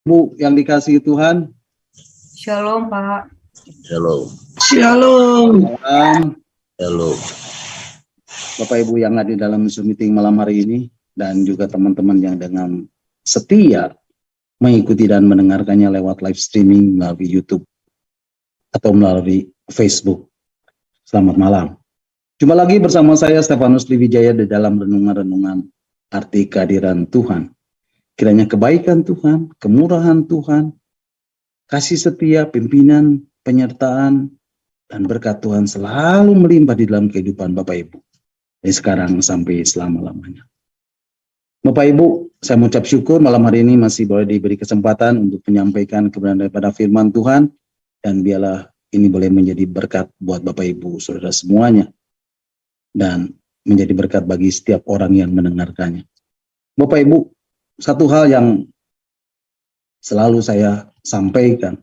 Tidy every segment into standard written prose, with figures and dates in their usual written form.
Bu yang dikasihi Tuhan. Shalom, Pak. Shalom. Shalom. Shalom. Bapak Ibu yang hadir dalam Zoom meeting malam hari ini, dan juga teman-teman yang dengan setia mengikuti dan mendengarkannya lewat live streaming melalui YouTube atau melalui Facebook. Selamat malam. Jumpa lagi bersama saya Stefanus Liwijaya di dalam renungan-renungan arti kehadiran Tuhan. Kiranya kebaikan Tuhan, kemurahan Tuhan, kasih setia, pimpinan, penyertaan, dan berkat Tuhan selalu melimpah di dalam kehidupan Bapak Ibu. Dari sekarang sampai selama-lamanya. Bapak Ibu, saya mengucap syukur malam hari ini masih boleh diberi kesempatan untuk menyampaikan kebenaran daripada firman Tuhan. Dan biarlah ini boleh menjadi berkat buat Bapak Ibu, saudara semuanya. Dan menjadi berkat bagi setiap orang yang mendengarkannya. Bapak Ibu, satu hal yang selalu saya sampaikan,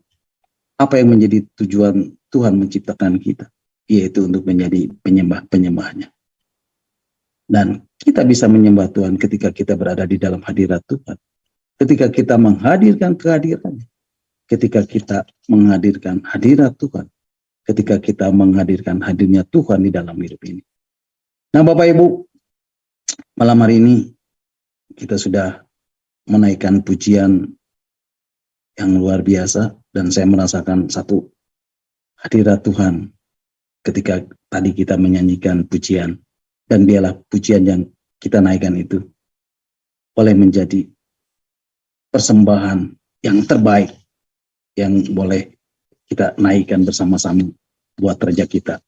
apa yang menjadi tujuan Tuhan menciptakan kita, yaitu untuk menjadi penyembah-penyembahnya. Dan kita bisa menyembah Tuhan ketika kita berada di dalam hadirat Tuhan, ketika kita menghadirkan kehadirannya, ketika kita menghadirkan hadirat Tuhan, ketika kita menghadirkan hadirnya Tuhan di dalam hidup ini. Nah Bapak Ibu, malam hari ini kita sudah menaikkan pujian yang luar biasa, dan saya merasakan satu hadirat Tuhan ketika tadi kita menyanyikan pujian, dan biarlah pujian yang kita naikkan itu boleh menjadi persembahan yang terbaik yang boleh kita naikkan bersama-sama buat raja kita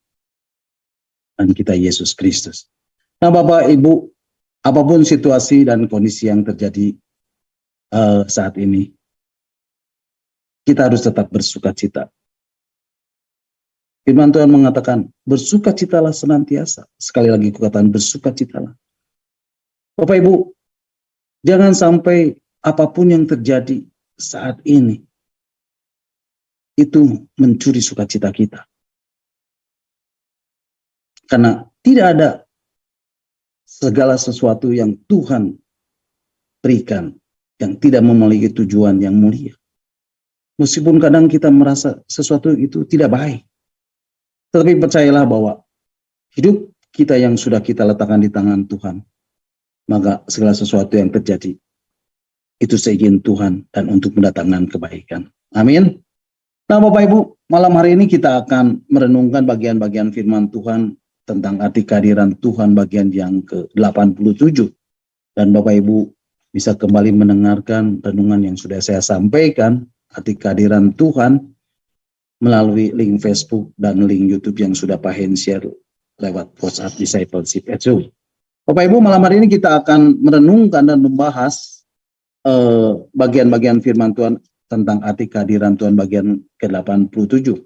dan kita Yesus Kristus. Nah Bapak Ibu, apapun situasi dan kondisi yang terjadi saat ini, kita harus tetap bersukacita. Firman Tuhan mengatakan, bersukacitalah senantiasa. Sekali lagi kukatakan, bersukacitalah. Bapak Ibu, jangan sampai apapun yang terjadi saat ini itu mencuri sukacita kita. Karena tidak ada segala sesuatu yang Tuhan berikan yang tidak memiliki tujuan yang mulia. Meskipun kadang kita merasa sesuatu itu tidak baik, tetapi percayalah bahwa hidup kita yang sudah kita letakkan di tangan Tuhan, maka segala sesuatu yang terjadi itu seizin Tuhan dan untuk mendatangkan kebaikan. Amin. Nah Bapak Ibu, malam hari ini kita akan merenungkan bagian-bagian firman Tuhan tentang arti kehadiran Tuhan bagian yang ke-87. Dan Bapak Ibu bisa kembali mendengarkan renungan yang sudah saya sampaikan, arti kehadiran Tuhan, melalui link Facebook dan link YouTube yang sudah Pak Hen share lewat WhatsApp Discipleship at Zoom. Bapak Ibu, malam hari ini kita akan merenungkan dan membahas bagian-bagian firman Tuhan tentang arti kehadiran Tuhan bagian ke-87.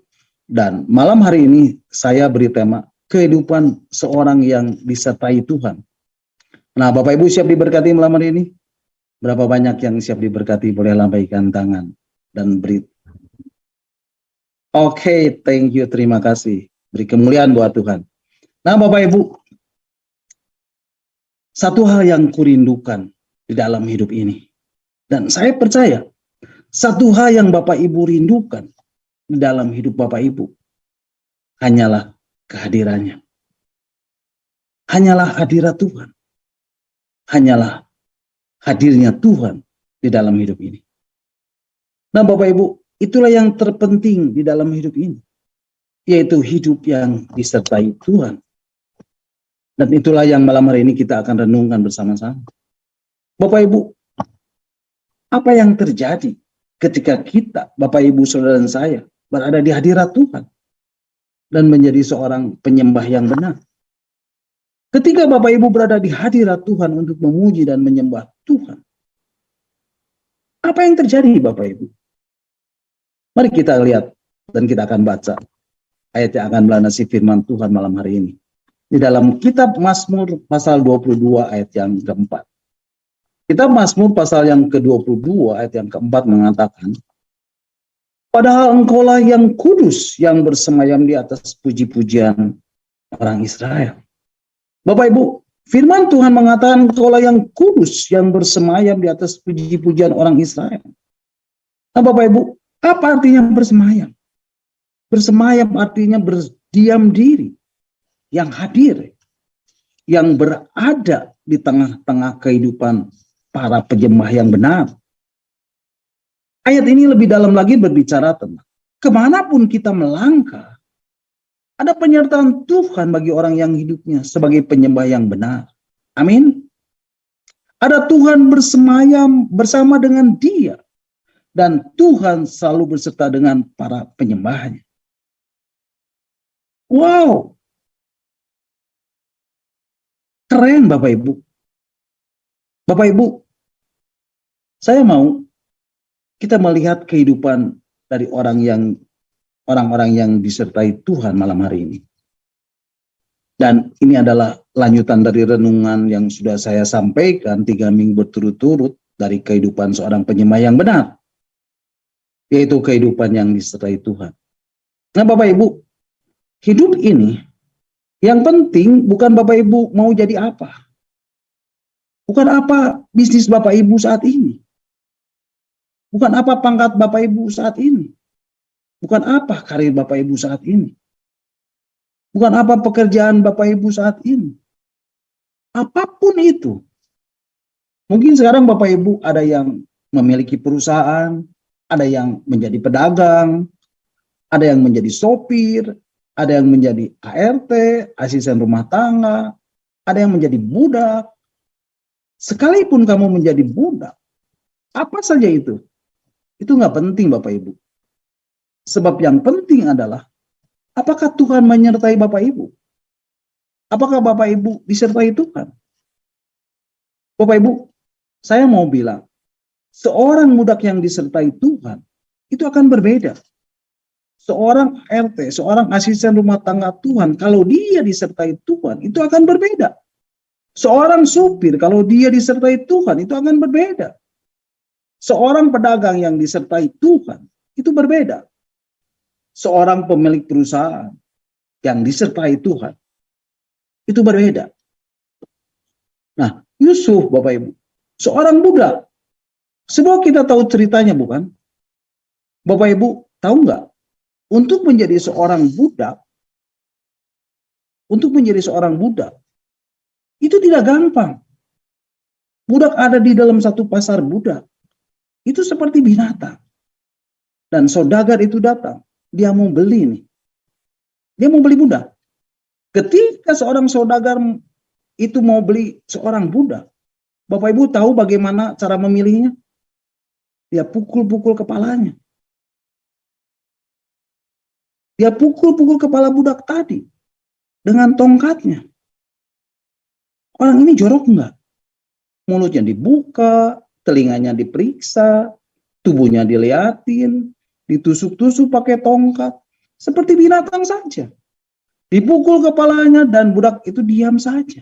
Dan malam hari ini saya beri tema kehidupan seorang yang disertai Tuhan. Nah Bapak Ibu siap diberkati malam hari ini? Berapa banyak yang siap diberkati? Boleh lambaikan tangan dan beri. Oke, thank you, terima kasih. Beri kemuliaan buat Tuhan. Nah Bapak Ibu, satu hal yang kurindukan di dalam hidup ini, dan saya percaya satu hal yang Bapak Ibu rindukan di dalam hidup Bapak Ibu hanyalah kehadirannya. Hanyalah hadirat Tuhan. Hanyalah hadirnya Tuhan di dalam hidup ini. Nah Bapak Ibu, itulah yang terpenting di dalam hidup ini, yaitu hidup yang disertai Tuhan. Dan itulah yang malam hari ini kita akan renungkan bersama-sama. Bapak Ibu, apa yang terjadi ketika kita, Bapak Ibu, saudara dan saya, berada di hadirat Tuhan dan menjadi seorang penyembah yang benar? Ketika Bapak Ibu berada di hadirat Tuhan untuk memuji dan menyembah Tuhan, apa yang terjadi Bapak Ibu? Mari kita lihat dan kita akan baca ayat yang akan melandasi firman Tuhan malam hari ini. Di dalam kitab Mazmur pasal 22 ayat yang keempat. Kitab Mazmur pasal yang ke-22 ayat yang keempat mengatakan, padahal engkaulah yang kudus yang bersemayam di atas puji-pujian orang Israel. Bapak Ibu, firman Tuhan mengatakan engkaulah yang kudus yang bersemayam di atas puji-pujian orang Israel. Nah, Bapak Ibu, apa artinya bersemayam? Bersemayam artinya berdiam diri, yang hadir, yang berada di tengah-tengah kehidupan para penyembah yang benar. Ayat ini lebih dalam lagi berbicara tentang kemanapun kita melangkah, ada penyertaan Tuhan bagi orang yang hidupnya sebagai penyembah yang benar. Amin. Ada Tuhan bersemayam bersama dengan dia. Dan Tuhan selalu berserta dengan para penyembahnya. Wow. Keren Bapak Ibu. Bapak Ibu, saya mau kita melihat kehidupan dari orang-orang yang disertai Tuhan malam hari ini. Dan ini adalah lanjutan dari renungan yang sudah saya sampaikan 3 minggu berturut-turut dari kehidupan seorang penyembah yang benar. Yaitu kehidupan yang disertai Tuhan. Nah Bapak Ibu, hidup ini yang penting bukan Bapak Ibu mau jadi apa. Bukan apa bisnis Bapak Ibu saat ini. Bukan apa pangkat Bapak Ibu saat ini. Bukan apa karir Bapak Ibu saat ini. Bukan apa pekerjaan Bapak Ibu saat ini. Apapun itu. Mungkin sekarang Bapak Ibu ada yang memiliki perusahaan, ada yang menjadi pedagang, ada yang menjadi sopir, ada yang menjadi ART, asisten rumah tangga, ada yang menjadi budak. Sekalipun kamu menjadi budak, apa saja itu nggak penting Bapak Ibu. Sebab yang penting adalah, apakah Tuhan menyertai Bapak Ibu? Apakah Bapak Ibu disertai Tuhan? Bapak Ibu, saya mau bilang, seorang budak yang disertai Tuhan, itu akan berbeda. Seorang RT, seorang asisten rumah tangga Tuhan, kalau dia disertai Tuhan, itu akan berbeda. Seorang supir, kalau dia disertai Tuhan, itu akan berbeda. Seorang pedagang yang disertai Tuhan, itu berbeda. Seorang pemilik perusahaan yang disertai Tuhan, itu berbeda. Nah, Yusuf, Bapak Ibu, seorang budak. Semua kita tahu ceritanya, bukan? Bapak Ibu, tahu nggak? Untuk menjadi seorang budak, itu tidak gampang. Budak ada di dalam satu pasar budak. Itu seperti binatang. Dan saudagar itu datang. Dia mau beli nih. Dia mau beli budak. Ketika seorang saudagar itu mau beli seorang budak, Bapak Ibu tahu bagaimana cara memilihnya? Dia pukul-pukul kepalanya. Dia pukul-pukul kepala budak tadi dengan tongkatnya. Orang ini jorok enggak? Mulutnya dibuka, telinganya diperiksa, tubuhnya diliatin, ditusuk-tusuk pakai tongkat, seperti binatang saja. Dipukul kepalanya dan budak itu diam saja.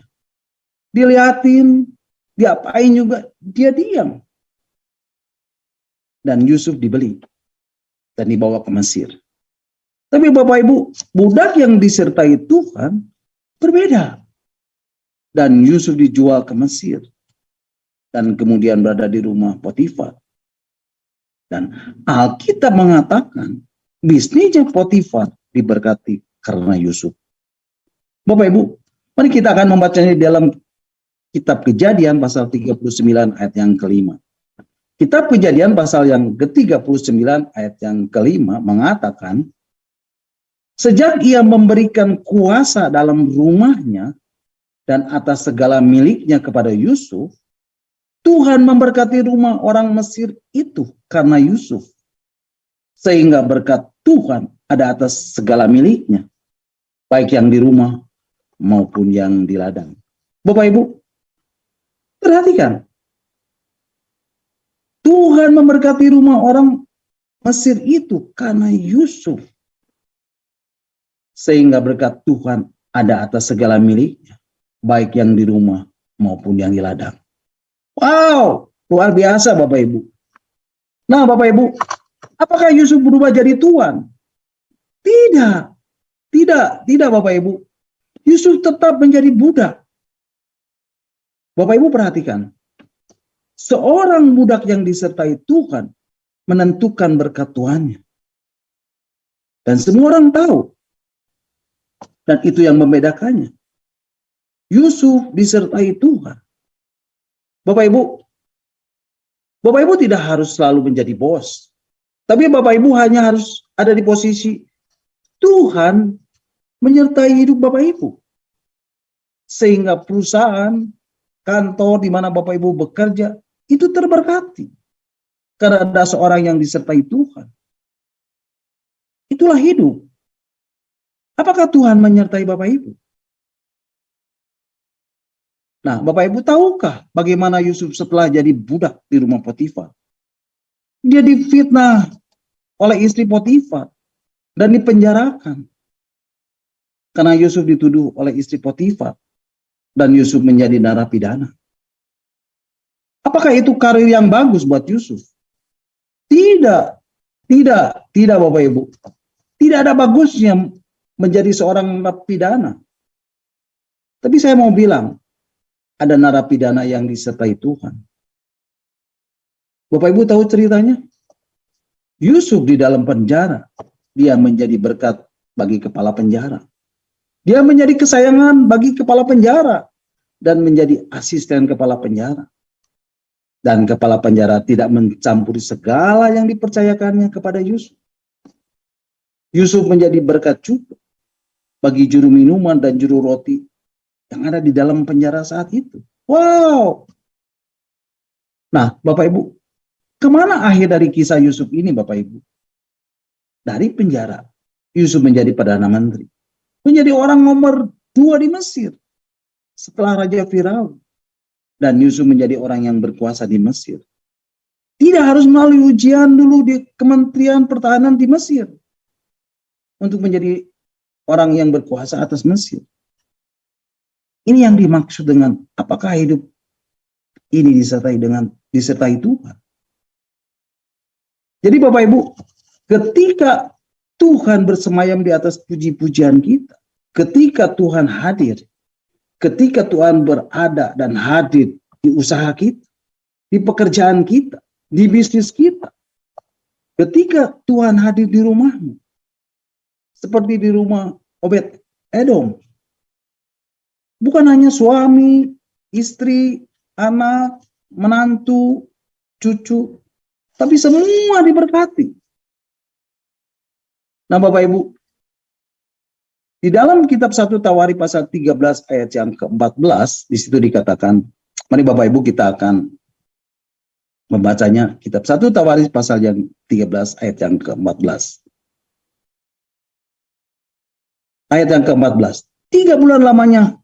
Diliatin, diapain juga, dia diam. Dan Yusuf dibeli dan dibawa ke Mesir. Tapi Bapak Ibu, budak yang disertai Tuhan berbeda. Dan Yusuf dijual ke Mesir. Dan kemudian berada di rumah Potifar. Dan Alkitab mengatakan bisnisnya Potifar diberkati karena Yusuf. Bapak Ibu, mari kita akan membacanya di dalam kitab Kejadian pasal 39 ayat yang kelima. Kitab Kejadian pasal yang ke-39 ayat yang kelima mengatakan, sejak ia memberikan kuasa dalam rumahnya dan atas segala miliknya kepada Yusuf, Tuhan memberkati rumah orang Mesir itu karena Yusuf. Sehingga berkat Tuhan ada atas segala miliknya, baik yang di rumah maupun yang di ladang. Bapak Ibu, perhatikan. Tuhan memberkati rumah orang Mesir itu karena Yusuf. Sehingga berkat Tuhan ada atas segala miliknya, baik yang di rumah maupun yang di ladang. Wow, luar biasa Bapak Ibu. Nah Bapak Ibu, apakah Yusuf berubah jadi tuan? Tidak Bapak Ibu. Yusuf tetap menjadi budak. Bapak Ibu perhatikan. Seorang budak yang disertai Tuhan menentukan berkat Tuhannya. Dan semua orang tahu. Dan itu yang membedakannya. Yusuf disertai Tuhan. Bapak Ibu tidak harus selalu menjadi bos. Tapi Bapak Ibu hanya harus ada di posisi Tuhan menyertai hidup Bapak Ibu. Sehingga perusahaan, kantor di mana Bapak Ibu bekerja, itu terberkati. Karena ada seorang yang disertai Tuhan. Itulah hidup. Apakah Tuhan menyertai Bapak Ibu? Nah, Bapak Ibu tahukah bagaimana Yusuf setelah jadi budak di rumah Potifar? Dia difitnah oleh istri Potifar dan dipenjarakan. Karena Yusuf dituduh oleh istri Potifar dan Yusuf menjadi narapidana. Apakah itu karir yang bagus buat Yusuf? Tidak Bapak Ibu. Tidak ada bagusnya menjadi seorang narapidana. Tapi saya mau bilang, ada narapidana yang disertai Tuhan. Bapak Ibu tahu ceritanya? Yusuf di dalam penjara, dia menjadi berkat bagi kepala penjara. Dia menjadi kesayangan bagi kepala penjara dan menjadi asisten kepala penjara. Dan kepala penjara tidak mencampuri segala yang dipercayakannya kepada Yusuf. Yusuf menjadi berkat juga bagi juru minuman dan juru roti yang ada di dalam penjara saat itu. Wow. Nah, Bapak Ibu, kemana akhir dari kisah Yusuf ini, Bapak Ibu? Dari penjara, Yusuf menjadi Perdana Menteri. Menjadi orang nomor 2 di Mesir. Setelah Raja Firaun. Dan Yusuf menjadi orang yang berkuasa di Mesir. Tidak harus melalui ujian dulu di Kementerian Pertahanan di Mesir. Untuk menjadi orang yang berkuasa atas Mesir. Ini yang dimaksud dengan apakah hidup ini disertai Tuhan. Jadi Bapak Ibu, ketika Tuhan bersemayam di atas puji-pujian kita, ketika Tuhan hadir, ketika Tuhan berada dan hadir di usaha kita, di pekerjaan kita, di bisnis kita, ketika Tuhan hadir di rumahmu, seperti di rumah Obed Edom, bukan hanya suami, istri, anak, menantu, cucu, tapi semua diberkati. Nah Bapak Ibu, di dalam kitab 1 Tawari pasal 13 ayat yang ke-14, di situ dikatakan, mari Bapak Ibu kita akan membacanya, kitab 1 Tawari pasal yang 13 ayat yang ke-14. Ayat yang ke-14, 3 bulan lamanya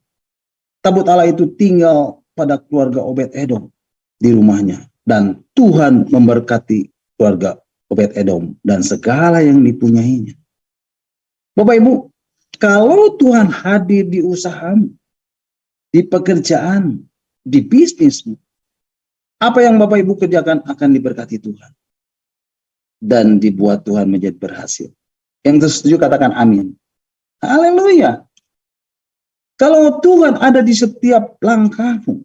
tabut Allah itu tinggal pada keluarga Obed Edom di rumahnya. Dan Tuhan memberkati keluarga Obed Edom dan segala yang dipunyainya. Bapak Ibu, kalau Tuhan hadir di usahamu, di pekerjaan, di bisnismu, apa yang Bapak Ibu kerjakan akan diberkati Tuhan. Dan dibuat Tuhan menjadi berhasil. Yang setuju katakan amin. Haleluya. Kalau Tuhan ada di setiap langkahmu,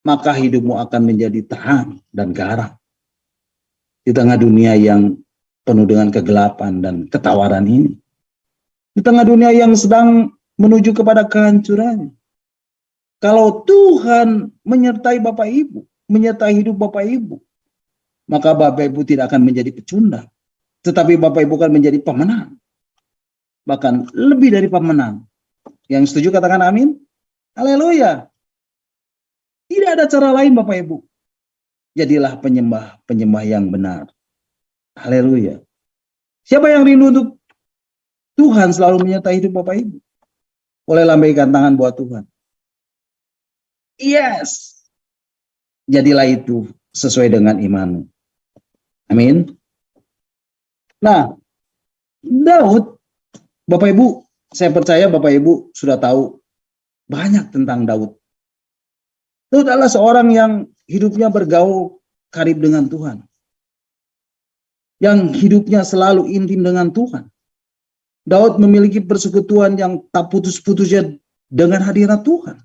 maka hidupmu akan menjadi terang dan garam. Di tengah dunia yang penuh dengan kegelapan dan ketawaran ini. Di tengah dunia yang sedang menuju kepada kehancuran. Kalau Tuhan menyertai Bapak Ibu, menyertai hidup Bapak Ibu, maka Bapak Ibu tidak akan menjadi pecundang. Tetapi Bapak Ibu akan menjadi pemenang. Bahkan lebih dari pemenang. Yang setuju katakan amin. Haleluya. Tidak ada cara lain Bapak Ibu. Jadilah penyembah yang benar. Haleluya. Siapa yang rindu untuk Tuhan selalu menyertai hidup Bapak Ibu? Boleh lambaikan tangan buat Tuhan. Yes. Jadilah itu sesuai dengan imanmu. Amin. Nah, Daud, Bapak Ibu, saya percaya Bapak Ibu sudah tahu banyak tentang Daud. Daud adalah seorang yang hidupnya bergaul karib dengan Tuhan. Yang hidupnya selalu intim dengan Tuhan. Daud memiliki persekutuan yang tak putus-putusnya dengan hadirat Tuhan.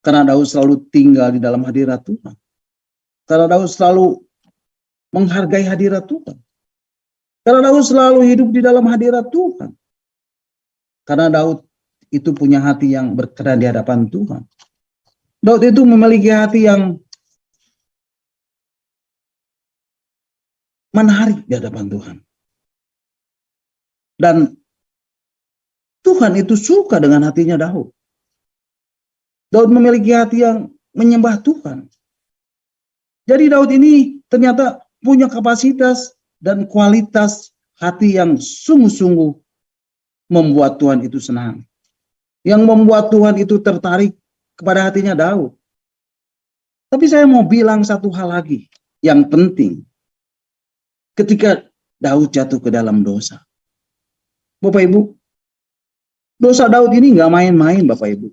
Karena Daud selalu tinggal di dalam hadirat Tuhan. Karena Daud selalu menghargai hadirat Tuhan. Karena Daud selalu hidup di dalam hadirat Tuhan. Karena Daud itu punya hati yang berkenan di hadapan Tuhan. Daud itu memiliki hati yang menarik di hadapan Tuhan. Dan Tuhan itu suka dengan hatinya Daud. Daud memiliki hati yang menyembah Tuhan. Jadi Daud ini ternyata punya kapasitas dan kualitas hati yang sungguh-sungguh membuat Tuhan itu senang. Yang membuat Tuhan itu tertarik kepada hatinya Daud. Tapi saya mau bilang satu hal lagi yang penting. Ketika Daud jatuh ke dalam dosa. Bapak Ibu, dosa Daud ini nggak main-main Bapak Ibu.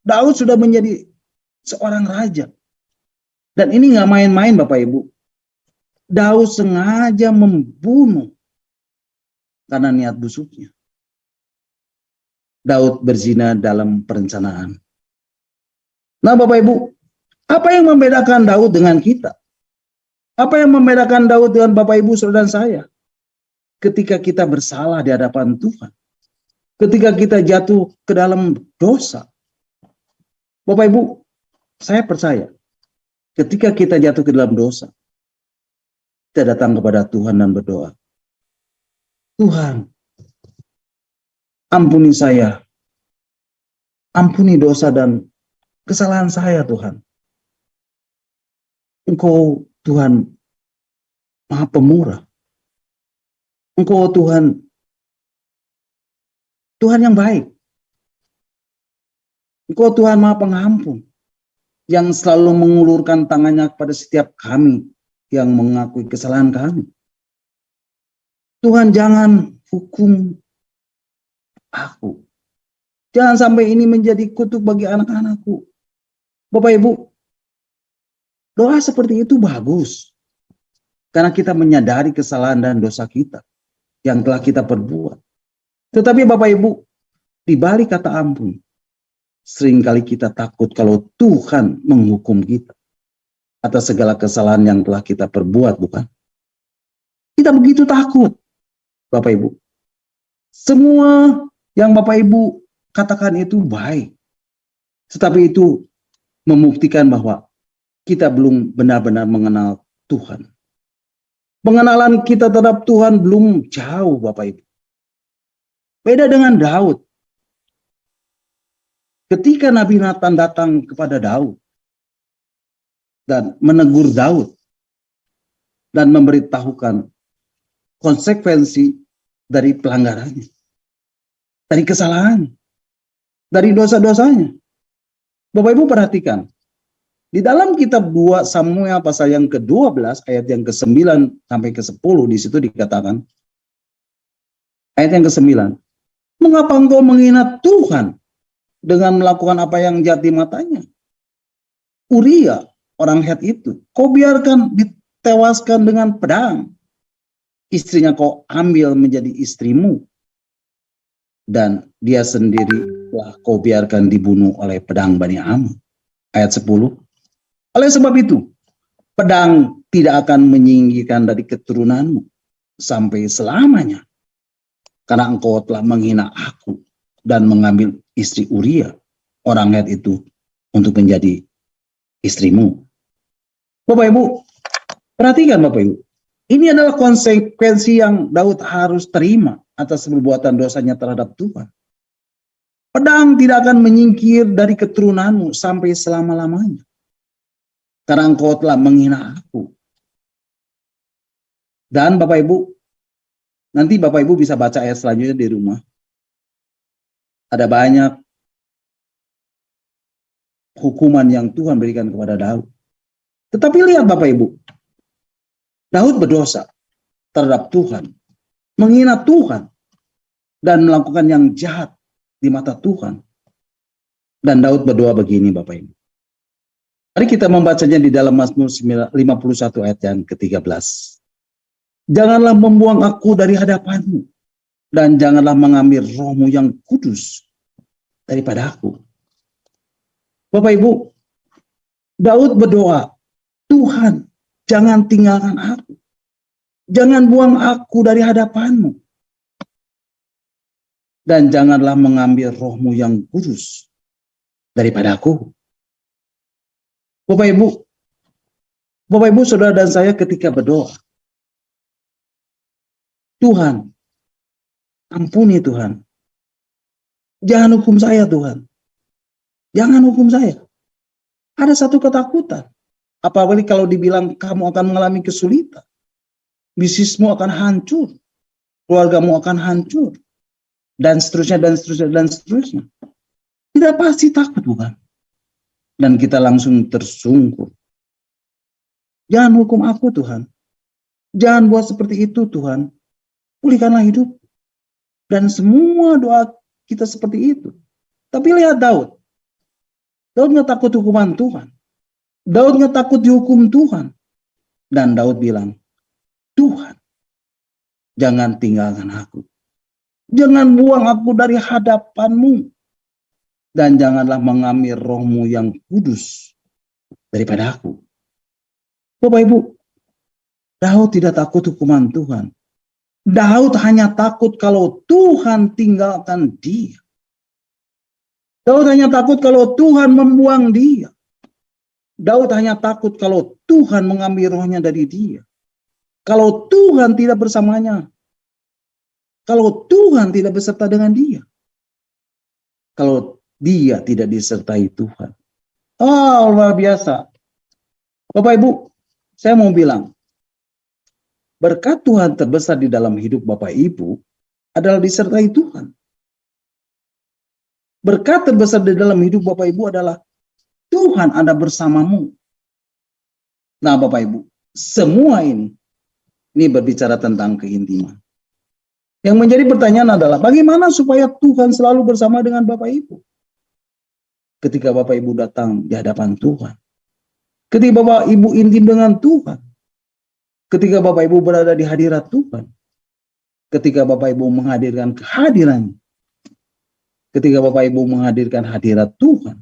Daud sudah menjadi seorang raja. Dan ini nggak main-main Bapak Ibu. Daud sengaja membunuh karena niat busuknya. Daud berzina dalam perencanaan. Nah Bapak Ibu, apa yang membedakan Daud dengan kita? Apa yang membedakan Daud dengan Bapak Ibu, saudara dan saya? Ketika kita bersalah di hadapan Tuhan. Ketika kita jatuh ke dalam dosa. Bapak Ibu, saya percaya. Ketika kita jatuh ke dalam dosa. Kita datang kepada Tuhan dan berdoa. Tuhan, ampuni saya. Ampuni dosa dan kesalahan saya Tuhan. Engkau Tuhan Maha Pemurah. Engkau Tuhan yang baik. Engkau Tuhan Maha Pengampun. Yang selalu mengulurkan tangannya kepada setiap kami yang mengakui kesalahan kami. Tuhan jangan hukum aku. Jangan sampai ini menjadi kutuk bagi anak-anakku. Bapak Ibu, doa seperti itu bagus. Karena kita menyadari kesalahan dan dosa kita yang telah kita perbuat. Tetapi Bapak Ibu, di balik kata ampun, seringkali kita takut kalau Tuhan menghukum kita atas segala kesalahan yang telah kita perbuat, bukan? Kita begitu takut, Bapak Ibu. Semua yang Bapak Ibu katakan itu baik. Tetapi itu membuktikan bahwa kita belum benar-benar mengenal Tuhan. Pengenalan kita terhadap Tuhan belum jauh, Bapak Ibu. Beda dengan Daud. Ketika Nabi Nathan datang kepada Daud dan menegur Daud dan memberitahukan konsekuensi dari pelanggarannya, dari kesalahan, dari dosa-dosanya. Bapak Ibu perhatikan, di dalam kitab 2 Samuel pasal yang ke-12 ayat yang ke-9 sampai ke-10 di situ dikatakan, ayat yang ke-9, mengapa engkau menghina Tuhan dengan melakukan apa yang jahat di matanya? Uria, orang Het itu, kau biarkan ditewaskan dengan pedang. Istrinya kau ambil menjadi istrimu. Dan dia sendiri telah kau biarkan dibunuh oleh pedang Bani Ammon. Ayat 10. Oleh sebab itu, pedang tidak akan menyingkirkan dari keturunanmu sampai selamanya. Karena engkau telah menghina aku dan mengambil istri Uria, orang Het itu, untuk menjadi istrimu. Bapak Ibu, perhatikan Bapak Ibu. Ini adalah konsekuensi yang Daud harus terima atas perbuatan dosanya terhadap Tuhan. Pedang tidak akan menyingkir dari keturunanmu sampai selama-lamanya. Karena engkau telah menghina aku. Dan Bapak Ibu, nanti Bapak Ibu bisa baca ayat selanjutnya di rumah. Ada banyak hukuman yang Tuhan berikan kepada Daud. Tetapi lihat Bapak Ibu, Daud berdosa terhadap Tuhan, menghina Tuhan, dan melakukan yang jahat di mata Tuhan. Dan Daud berdoa begini Bapak Ibu. Mari kita membacanya di dalam Mazmur 51 ayat yang ke-13. Janganlah membuang aku dari hadapanmu, dan janganlah mengambil rohmu yang kudus daripada aku. Bapak Ibu, Daud berdoa, Tuhan, Jangan tinggalkan aku. Jangan buang aku dari hadapanmu. Dan janganlah mengambil rohmu yang kudus daripada aku. Bapak Ibu, saudara dan saya ketika berdoa, Tuhan, ampuni Tuhan. Jangan hukum saya Tuhan. Jangan hukum saya. Ada satu ketakutan. Apalagi kalau dibilang kamu akan mengalami kesulitan. Bisnismu akan hancur. Keluargamu akan hancur. Dan seterusnya, dan seterusnya, dan seterusnya. Kita pasti takut bukan? Dan kita langsung tersungkur. Jangan hukum aku Tuhan. Jangan buat seperti itu Tuhan. Pulihkanlah hidup. Dan semua doa kita seperti itu. Tapi lihat Daud. Daud nggak takut hukuman Tuhan. Daud nggak takut dihukum Tuhan. Dan Daud bilang, Tuhan, jangan tinggalkan aku. Jangan buang aku dari hadapanmu. Dan janganlah mengambil rohmu yang kudus daripada aku. Bapak Ibu, Daud tidak takut hukuman Tuhan. Daud hanya takut kalau Tuhan tinggalkan dia. Daud hanya takut kalau Tuhan membuang dia. Daud hanya takut kalau Tuhan mengambil rohnya dari dia. Kalau Tuhan tidak bersamanya. Kalau Tuhan tidak beserta dengan dia. Kalau dia tidak disertai Tuhan. Oh, luar biasa. Bapak Ibu, saya mau bilang, berkat Tuhan terbesar di dalam hidup Bapak Ibu adalah disertai Tuhan. Berkat terbesar di dalam hidup Bapak Ibu adalah Tuhan ada bersamamu. Nah Bapak Ibu, semua ini berbicara tentang keintiman. Yang menjadi pertanyaan adalah bagaimana supaya Tuhan selalu bersama dengan Bapak Ibu? Ketika Bapak Ibu datang di hadapan Tuhan. Ketika Bapak Ibu intim dengan Tuhan. Ketika Bapak Ibu berada di hadirat Tuhan. Ketika Bapak Ibu menghadirkan kehadiran. Ketika Bapak Ibu menghadirkan hadirat Tuhan.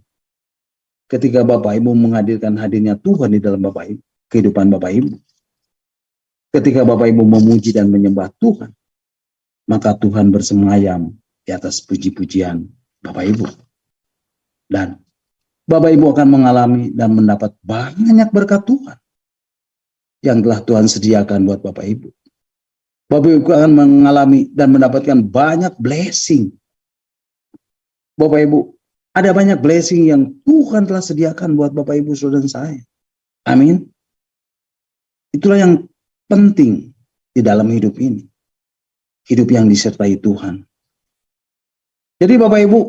Ketika Bapak Ibu menghadirkan hadirnya Tuhan di dalam Bapak Ibu, kehidupan Bapak Ibu. Ketika Bapak Ibu memuji dan menyembah Tuhan, maka Tuhan bersemayam di atas puji-pujian Bapak Ibu. Dan Bapak Ibu akan mengalami dan mendapat banyak berkat Tuhan yang telah Tuhan sediakan buat Bapak Ibu. Bapak Ibu akan mengalami dan mendapatkan banyak blessing. Bapak Ibu, ada banyak blessing yang Tuhan telah sediakan buat Bapak Ibu saudara saya. Amin. Itulah yang penting di dalam hidup ini. Hidup yang disertai Tuhan. Jadi Bapak Ibu,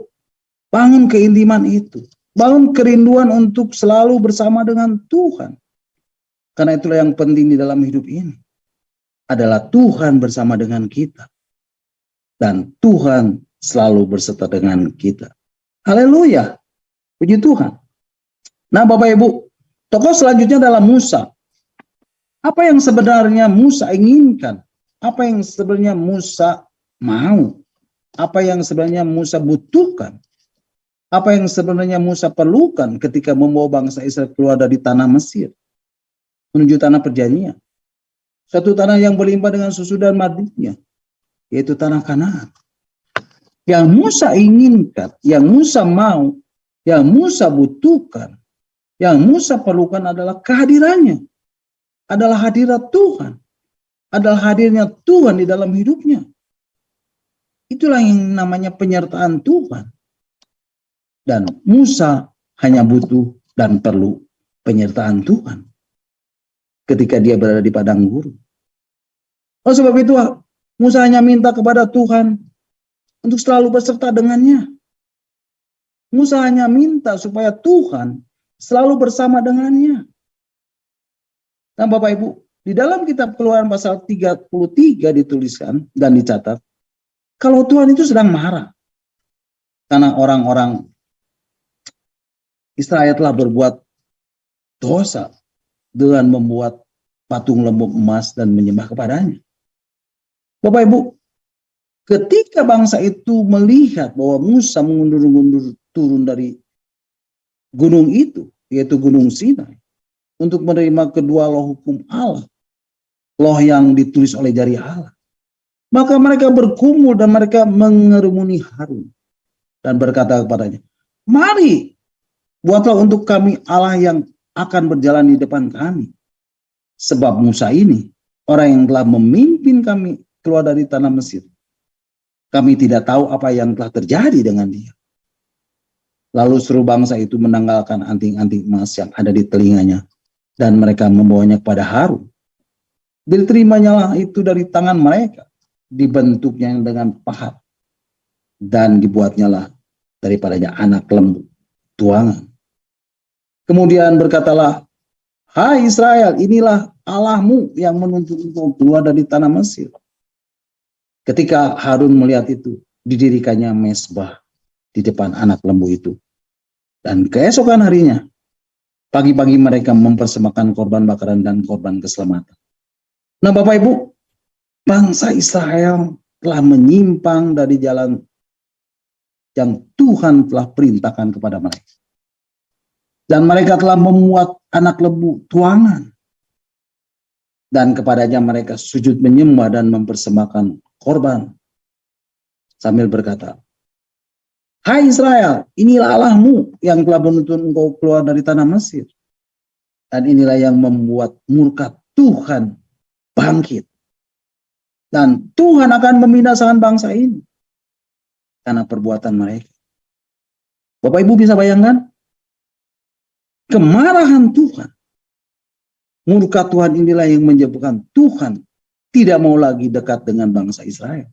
bangun keintiman itu. Bangun kerinduan untuk selalu bersama dengan Tuhan. Karena itulah yang penting di dalam hidup ini. Adalah Tuhan bersama dengan kita. Dan Tuhan selalu berserta dengan kita. Haleluya. Puji Tuhan. Nah Bapak Ibu, tokoh selanjutnya adalah Musa. Apa yang sebenarnya Musa inginkan? Apa yang sebenarnya Musa mau? Apa yang sebenarnya Musa butuhkan? Apa yang sebenarnya Musa perlukan ketika membawa bangsa Israel keluar dari tanah Mesir menuju tanah perjanjian? Satu tanah yang berlimpah dengan susu dan madunya, yaitu tanah Kanaan. Yang Musa inginkan, yang Musa mau, yang Musa butuhkan, yang Musa perlukan adalah kehadirannya. Adalah hadirat Tuhan. Adalah hadirnya Tuhan di dalam hidupnya. Itulah yang namanya penyertaan Tuhan. Dan Musa hanya butuh dan perlu penyertaan Tuhan. Ketika dia berada di padang gurun. Oleh sebab itu Musa hanya minta kepada Tuhan untuk selalu berserta dengannya. Musa hanya minta supaya Tuhan selalu bersama dengannya. Nah Bapak Ibu, di dalam kitab Keluaran pasal 33 dituliskan dan dicatat, kalau Tuhan itu sedang marah. Karena orang-orang Israel telah berbuat dosa dengan membuat patung lembut emas dan menyembah kepadanya. Bapak Ibu, ketika bangsa itu melihat bahwa Musa mengundur-undur turun dari gunung itu, yaitu Gunung Sinai, untuk menerima kedua loh hukum Allah, loh yang ditulis oleh jari Allah. Maka mereka bergumul dan mereka mengerumuni Harun dan berkata kepadanya, mari buatlah untuk kami Allah yang akan berjalan di depan kami. Sebab Musa ini orang yang telah memimpin kami keluar dari tanah Mesir. Kami tidak tahu apa yang telah terjadi dengan dia. Lalu seluruh bangsa itu menanggalkan anting-anting emas yang ada di telinganya dan mereka membawanya kepada Harun. Diterimanya itu dari tangan mereka, dibentuknya dengan pahat dan dibuatnya lah daripadanya anak lembu tuangan. Kemudian berkatalah, hai Israel, inilah Allahmu yang menuntut engkau keluar dari tanah Mesir. Ketika Harun melihat itu, didirikannya mezbah di depan anak lembu itu. Dan keesokan harinya, pagi-pagi mereka mempersembahkan korban bakaran dan korban keselamatan. Nah Bapak Ibu, bangsa Israel telah menyimpang dari jalan yang Tuhan telah perintahkan kepada mereka. Dan mereka telah memuat anak lembu tuangan. Dan kepadanya mereka sujud menyembah dan mempersembahkan korban. Sambil berkata, hai Israel, inilah Allahmu yang telah menuntun engkau keluar dari tanah Mesir. Dan inilah yang membuat murka Tuhan bangkit. Dan Tuhan akan membinasakan bangsa ini karena perbuatan mereka. Bapak Ibu bisa bayangkan? Kemarahan Tuhan, murka Tuhan inilah yang menyebabkan Tuhan tidak mau lagi dekat dengan bangsa Israel.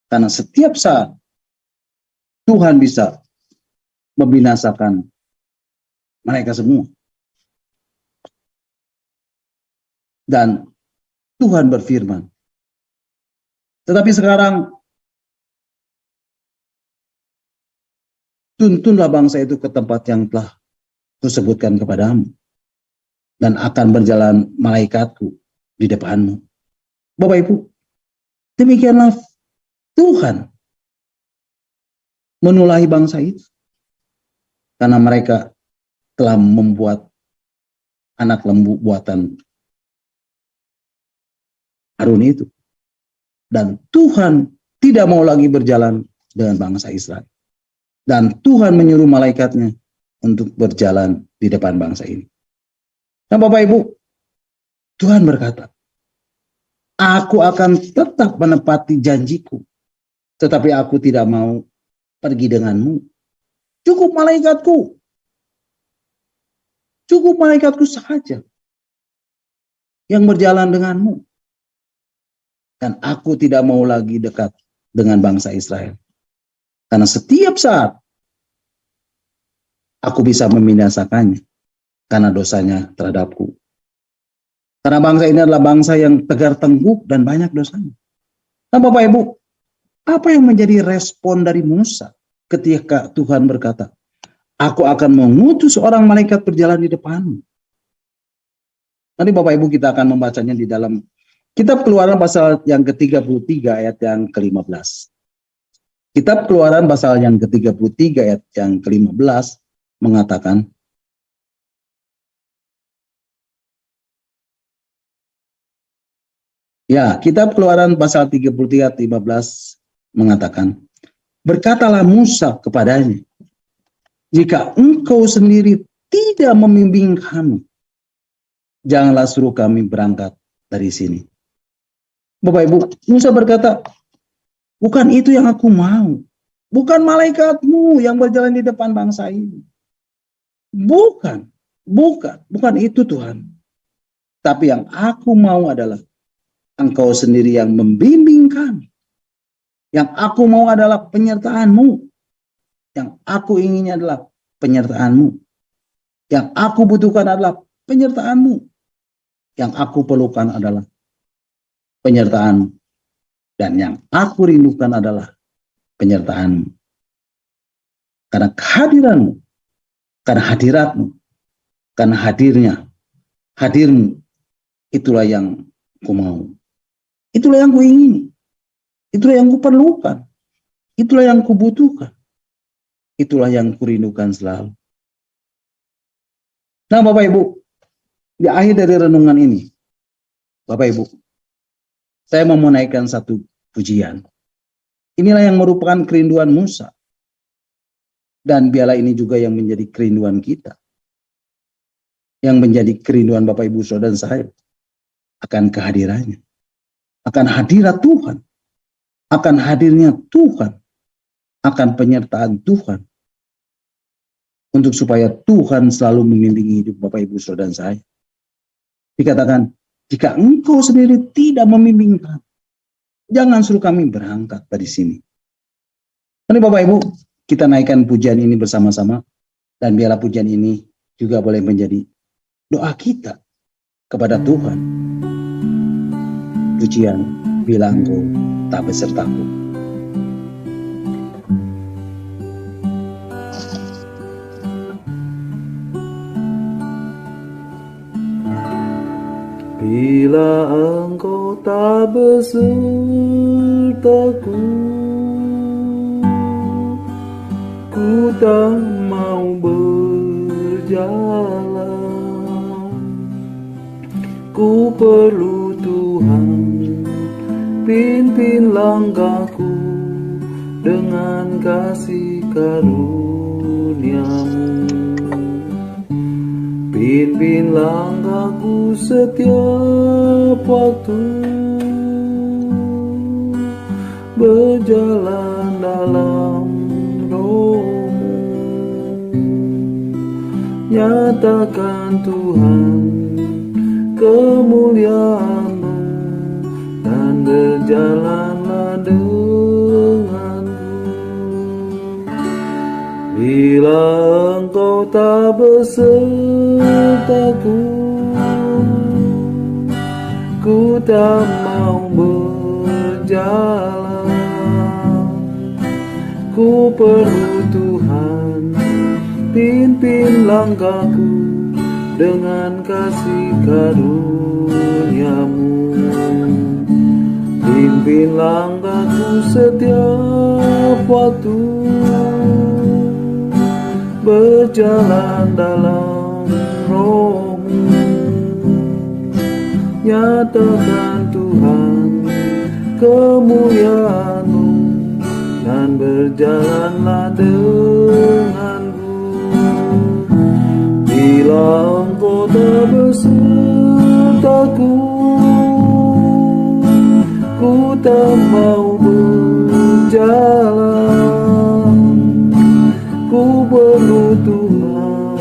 Karena setiap saat Tuhan bisa membinasakan mereka semua. Dan Tuhan berfirman, tetapi sekarang tuntunlah bangsa itu ke tempat yang telah kusebutkan kepadamu, dan akan berjalan malaikatku di depanmu. Bapak Ibu, demikianlah Tuhan menulahi bangsa itu. Karena mereka telah membuat anak lembu buatan Harun itu. Dan Tuhan tidak mau lagi berjalan dengan bangsa Israel. Dan Tuhan menyuruh malaikatnya untuk berjalan di depan bangsa ini. Nah Bapak Ibu, Tuhan berkata, aku akan tetap menepati janjiku, tetapi aku tidak mau pergi denganmu. Cukup malaikatku. Cukup malaikatku saja yang berjalan denganmu. Dan aku tidak mau lagi dekat dengan bangsa Israel. Karena setiap saat aku bisa membinasakannya karena dosanya terhadapku. Karena bangsa ini adalah bangsa yang tegar tengkuk dan banyak dosanya. Nah Bapak Ibu, apa yang menjadi respon dari Musa ketika Tuhan berkata, aku akan mengutus seorang malaikat berjalan di depanmu. Nanti Bapak Ibu kita akan membacanya di dalam Kitab Keluaran pasal yang ke-33 ayat yang ke-15. Kitab Keluaran pasal yang ke-33 ayat yang ke-15 mengatakan, ya, Kitab Keluaran pasal 33 ayat 15 mengatakan, berkatalah Musa kepadanya, jika engkau sendiri tidak membimbing kami, janganlah suruh kami berangkat dari sini. Bapak Ibu, Musa berkata, bukan itu yang aku mau. Bukan malaikatmu yang berjalan di depan bangsa ini. Bukan itu Tuhan. Tapi yang aku mau adalah engkau sendiri yang membimbing kami. Yang aku mau adalah penyertaanmu. Yang aku inginnya adalah penyertaanmu. Yang aku butuhkan adalah penyertaanmu. Yang aku perlukan adalah penyertaanmu. Dan yang aku rindukan adalah penyertaanmu. Karena kehadiranmu, karena hadiratmu, karena hadirmu, itulah yang ku mau. Itulah yang ku ingini. Itulah yang ku perlukan. Itulah yang ku butuhkan. Itulah yang ku rindukan selalu. Nah Bapak Ibu, Di akhir dari renungan ini, Bapak Ibu, saya mau menaikkan satu pujian. Inilah yang merupakan kerinduan Musa. Dan biarlah ini juga yang menjadi kerinduan kita. Yang menjadi kerinduan Bapak Ibu Saudara dan saya. Akan kehadirannya. Akan hadirat Tuhan. Akan hadirnya Tuhan. Akan penyertaan Tuhan. Untuk supaya Tuhan selalu membimbing hidup Bapak Ibu Saudara dan saya. Dikatakan, jika engkau sendiri tidak membimbing kami, jangan suruh kami berangkat dari sini. Ini Bapak Ibu, kita naikkan pujian ini bersama-sama. Dan biarlah pujian ini juga boleh menjadi doa kita kepada Tuhan. Pujian, bila engkau tak besertaku. Bila engkau tak besertaku, ku tak mau berjalan. Ku perlu Tuhan, pimpin langkahku dengan kasih karunia-Mu. Pimpin langkahku setiap waktu, berjalan dalam Roh-Mu. Nyatakan Tuhan kemuliaan-Mu, dan berjalanlah denganku. Bila engkau tak besertaku, ku tak mau berjalan. Ku perlu Tuhan, pimpin langkahku dengan kasih karunia-Mu. Pimpin langkahku setiap waktu, berjalan dalam Roh-Mu. Nyatakan Tuhan kemuliaan-Mu, dan berjalanlah denganku. Bila engkau tak besertaku, ku tak mau berjalan. Ku perlu Tuhan,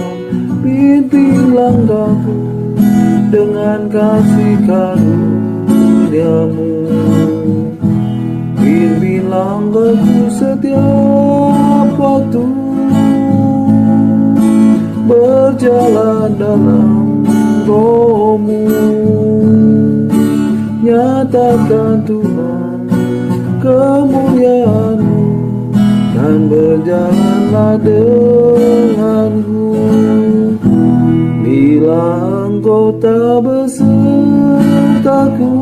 pimpin langkahku dengan kasih karunia-Mu. Pimpin langkahku setiap waktu, berjalan dalam Roh-Mu. Nyatakan Tuhan kemuliaan-Mu, dan berjalanlah denganku. Bila engkau tak besertaku,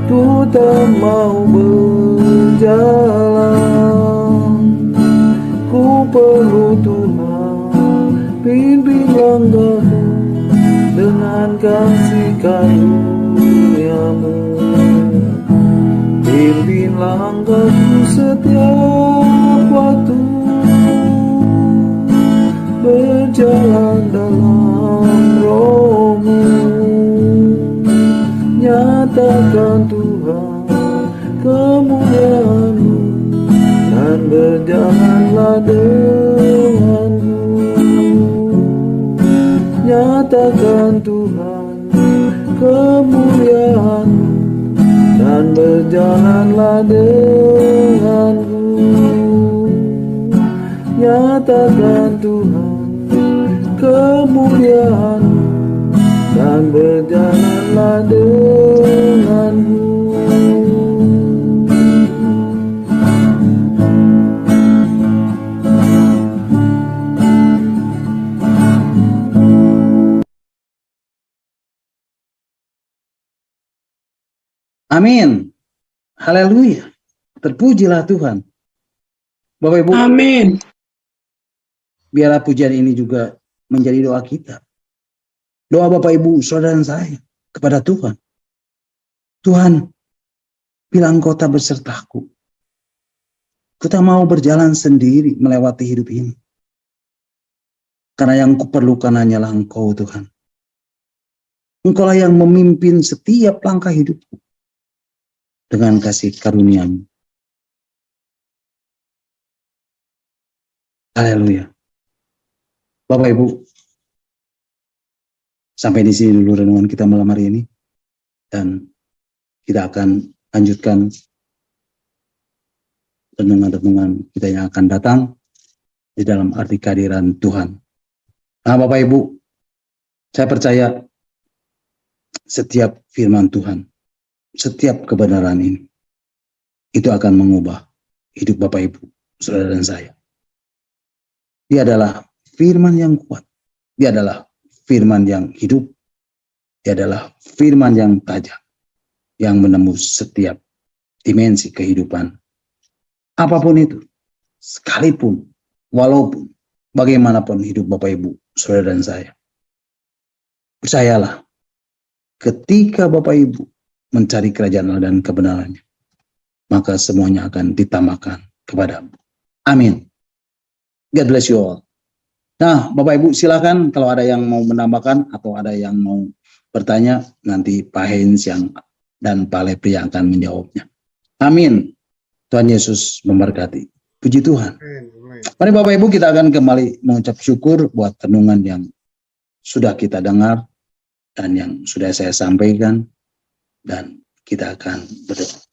ku tak mau berjalan. Ku perlu Tuhan, pimpin langkahku dengan kasih karunia-Mu. Pimpin langkahku setiap waktu, berjalan dalam Roh-Mu. Nyatakan Tuhan kemuliaan-Mu, dan berjalanlah denganku. Nyatakan Tuhan kemuliaan-Mu, dan berjalanlah denganku. Nyatakan Tuhan kemuliaan-Mu, dan berjalanlah denganku. Amin. Haleluya. Terpujilah Tuhan. Bapak Ibu, Amin. biarlah pujian ini juga menjadi doa kita. Doa Bapak Ibu, saudara dan saya kepada Tuhan. Tuhan, bila Engkau tak bersertaku, ku tak mau berjalan sendiri melewati hidup ini. Karena yang kuperlukan hanyalah Engkau, Tuhan. Engkaulah yang memimpin setiap langkah hidupku dengan kasih karunia-Mu. Haleluya. Bapak Ibu, sampai di sini dulu renungan kita malam hari ini. Dan kita akan lanjutkan renungan-renungan kita yang akan datang di dalam arti kehadiran Tuhan. Nah Bapak Ibu, saya percaya setiap firman Tuhan, setiap kebenaran ini, itu akan mengubah hidup Bapak Ibu, saudara dan saya. Dia adalah firman yang kuat. Dia adalah firman yang hidup. Dia adalah firman yang tajam, yang menembus setiap dimensi kehidupan. Apapun itu, sekalipun, walaupun, bagaimanapun hidup Bapak Ibu, saudara dan saya. Percayalah, ketika Bapak Ibu mencari kerajaan Allah dan kebenarannya, maka semuanya akan ditambahkan kepadamu. Amin. God bless you all. Nah, Bapak Ibu silakan kalau ada yang mau menambahkan atau ada yang mau bertanya, nanti Pak Heinz dan Pak Lepri yang akan menjawabnya. Amin. Tuhan Yesus memberkati. Puji Tuhan. Mari Bapak Ibu kita akan kembali mengucap syukur buat renungan yang sudah kita dengar dan yang sudah saya sampaikan, dan kita akan berdoa.